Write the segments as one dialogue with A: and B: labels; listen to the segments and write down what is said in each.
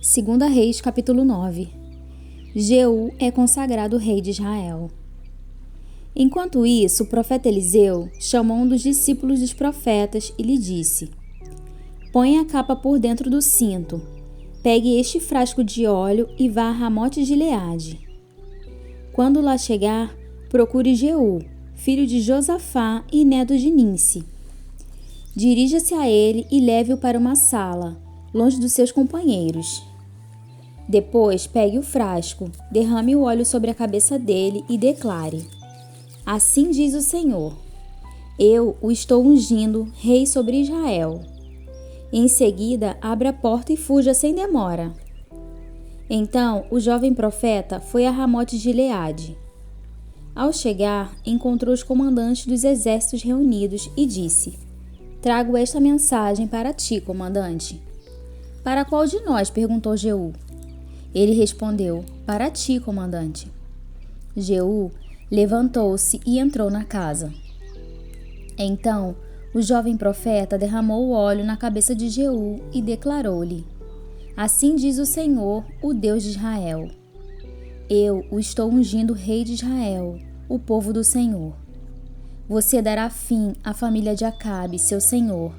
A: Segunda Reis, capítulo 9. Jeú é consagrado rei de Israel. Enquanto isso, o profeta Eliseu chamou um dos discípulos dos profetas e lhe disse: Põe a capa por dentro do cinto, pegue este frasco de óleo e vá a Ramote de Gileade. Quando lá chegar, procure Jeú, filho de Josafá e neto de Ninsi. Dirija-se a ele e leve-o para uma sala, longe dos seus companheiros. Depois pegue o frasco, derrame o óleo sobre a cabeça dele e declare: Assim diz o Senhor: Eu o estou ungindo rei sobre Israel. Em seguida, abra a porta e fuja sem demora. Então, o jovem profeta foi a Ramote de Gileade. Ao chegar, encontrou os comandantes dos exércitos reunidos e disse: Trago esta mensagem para ti, comandante. Para qual de nós? Perguntou Jeú. Ele respondeu: Para ti, comandante. Jeú levantou-se e entrou na casa. Então, o jovem profeta derramou o óleo na cabeça de Jeú e declarou-lhe: Assim diz o Senhor, o Deus de Israel: Eu o estou ungindo rei de Israel, o povo do Senhor. Você dará fim à família de Acabe, seu senhor,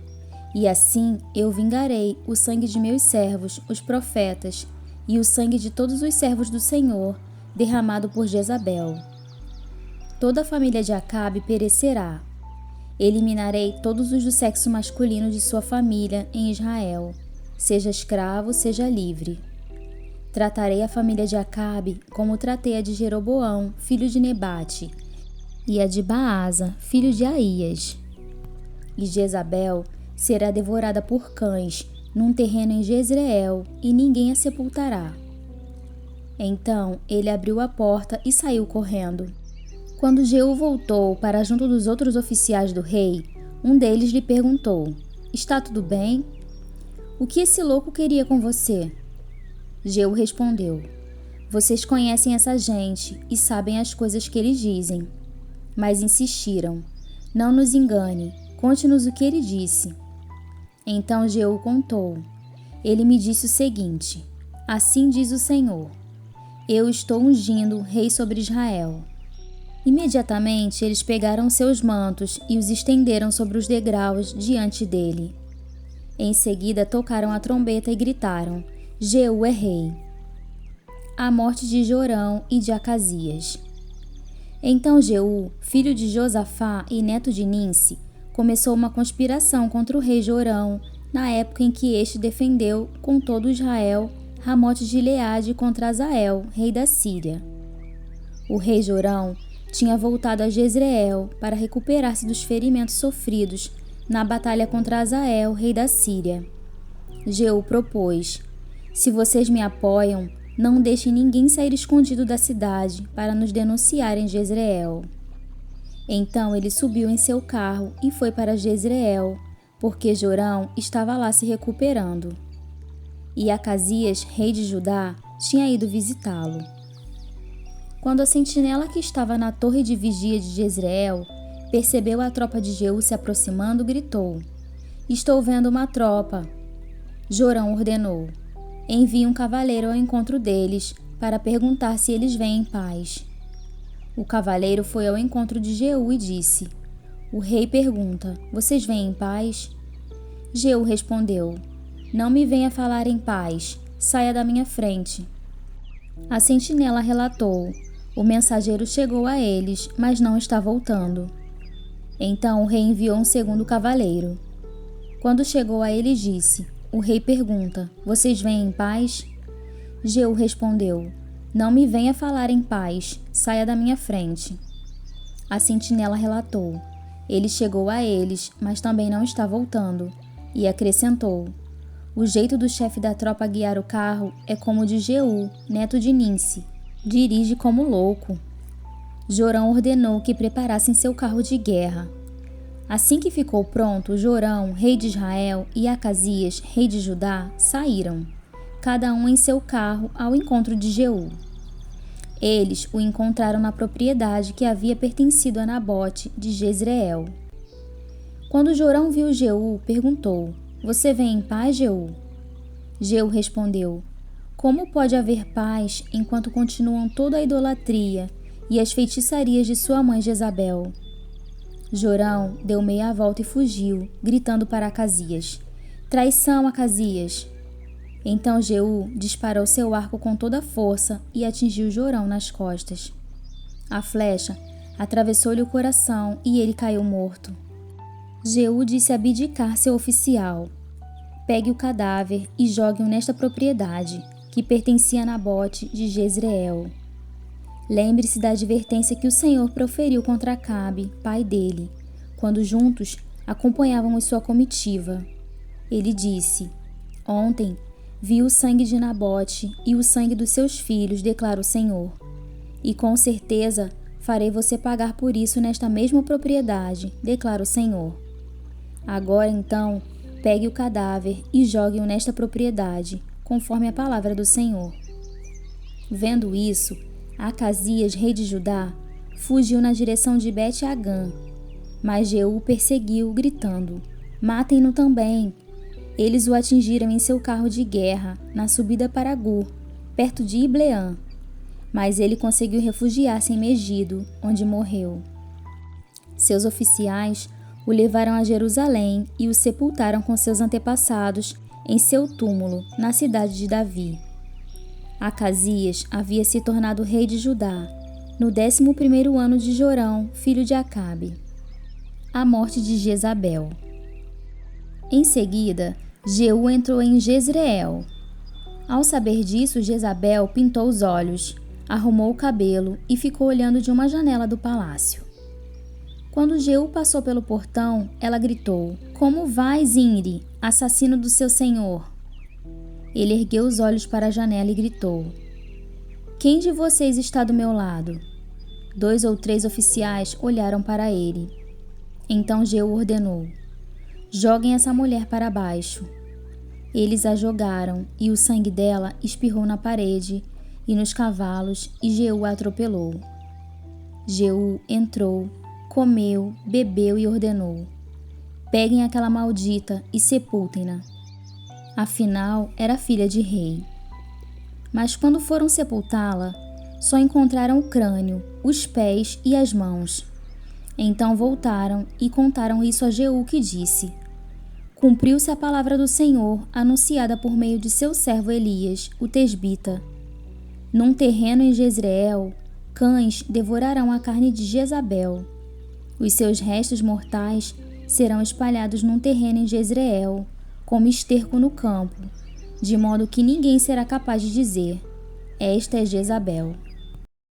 A: e assim eu vingarei o sangue de meus servos, os profetas, e o sangue de todos os servos do Senhor, derramado por Jezabel. Toda a família de Acabe perecerá. Eliminarei todos os do sexo masculino de sua família em Israel, seja escravo, seja livre. Tratarei a família de Acabe como tratei a de Jeroboão, filho de Nebate, e a de Baasa, filho de Aías. E Jezabel será devorada por cães num terreno em Jezreel, e ninguém a sepultará. Então ele abriu a porta e saiu correndo. Quando Jeú voltou para junto dos outros oficiais do rei, um deles lhe perguntou: Está tudo bem? O que esse louco queria com você? Jeú respondeu: Vocês conhecem essa gente e sabem as coisas que eles dizem. Mas insistiram: Não nos engane, conte-nos o que ele disse. Então Jeú contou. Ele me disse o seguinte: Assim diz o Senhor: Eu estou ungindo rei sobre Israel. Imediatamente eles pegaram seus mantos e os estenderam sobre os degraus diante dele. Em seguida tocaram a trombeta e gritaram: Jeú é rei. A morte de Jorão e de Acazias. Então Jeú, filho de Josafá e neto de Ninsi, começou uma conspiração contra o rei Jorão, na época em que este defendeu, com todo Israel, Ramote de Gileade contra Azael, rei da Síria. O rei Jorão tinha voltado a Jezreel para recuperar-se dos ferimentos sofridos na batalha contra Azael, rei da Síria. Jeú propôs: Se vocês me apoiam, não deixem ninguém sair escondido da cidade para nos denunciar em Jezreel. Então ele subiu em seu carro e foi para Jezreel, porque Jorão estava lá se recuperando. E Acazias, rei de Judá, tinha ido visitá-lo. Quando a sentinela que estava na torre de vigia de Jezreel percebeu a tropa de Jeú se aproximando, gritou: Estou vendo uma tropa. Jorão ordenou: Envie um cavaleiro ao encontro deles para perguntar se eles vêm em paz. O cavaleiro foi ao encontro de Jeú e disse: O rei pergunta: Vocês vêm em paz? Jeú respondeu: Não me venha falar em paz, saia da minha frente. A sentinela relatou: O mensageiro chegou a eles, mas não está voltando. Então o rei enviou um segundo cavaleiro. Quando chegou a eles, disse: O rei pergunta: Vocês vêm em paz? Jeú respondeu: Não me venha falar em paz, saia da minha frente. A sentinela relatou: Ele chegou a eles, mas também não está voltando. E acrescentou: O jeito do chefe da tropa guiar o carro é como o de Jeú, neto de Ninsi. Dirige como louco. Jorão ordenou que preparassem seu carro de guerra. Assim que ficou pronto, Jorão, rei de Israel, e Acazias, rei de Judá, saíram, cada um em seu carro, ao encontro de Jeú. Eles o encontraram na propriedade que havia pertencido a Nabote de Jezreel. Quando Jorão viu Jeú, perguntou: Você vem em paz, Jeú? Jeú respondeu: Como pode haver paz enquanto continuam toda a idolatria e as feitiçarias de sua mãe Jezabel? Jorão deu meia volta e fugiu, gritando para Acasias: Traição, Acasias! Então Jeú disparou seu arco com toda a força e atingiu Jorão nas costas. A flecha atravessou-lhe o coração e ele caiu morto. Jeú disse a Abidcar, seu oficial: Pegue o cadáver e jogue-o nesta propriedade, que pertencia a Nabote de Jezreel. Lembre-se da advertência que o Senhor proferiu contra Acabe, pai dele, quando juntos acompanhávamos sua comitiva. Ele disse: Ontem vi o sangue de Nabote e o sangue dos seus filhos, declara o Senhor. E com certeza farei você pagar por isso nesta mesma propriedade, declara o Senhor. Agora então, pegue o cadáver e jogue-o nesta propriedade, conforme a palavra do Senhor. Vendo isso, Acasias, rei de Judá, fugiu na direção de Bet-Agã, mas Jeú perseguiu, gritando: Matem-no também! Eles o atingiram em seu carro de guerra, na subida para Gur, perto de Ibleã, mas ele conseguiu refugiar-se em Megido, onde morreu. Seus oficiais o levaram a Jerusalém e o sepultaram com seus antepassados em seu túmulo, na cidade de Davi. Acasias havia se tornado rei de Judá, no 11º ano de Jorão, filho de Acabe. A morte de Jezabel. Em seguida, Jeú entrou em Jezreel. Ao saber disso, Jezabel pintou os olhos, arrumou o cabelo e ficou olhando de uma janela do palácio. Quando Jeú passou pelo portão, ela gritou: Como vai, Zimri, assassino do seu senhor? Ele ergueu os olhos para a janela e gritou: Quem de vocês está do meu lado? 2 ou 3 oficiais olharam para ele. Então Jeú ordenou: Joguem essa mulher para baixo. Eles a jogaram e o sangue dela espirrou na parede e nos cavalos e Jeú a atropelou. Jeú entrou, comeu, bebeu e ordenou: Peguem aquela maldita e sepultem-na. Afinal, era filha de rei. Mas quando foram sepultá-la, só encontraram o crânio, os pés e as mãos. Então voltaram e contaram isso a Jeú, que disse: Cumpriu-se a palavra do Senhor, anunciada por meio de seu servo Elias, o tesbita. Num terreno em Jezreel, cães devorarão a carne de Jezabel. Os seus restos mortais serão espalhados num terreno em Jezreel, como esterco no campo, de modo que ninguém será capaz de dizer: Esta é Jezabel.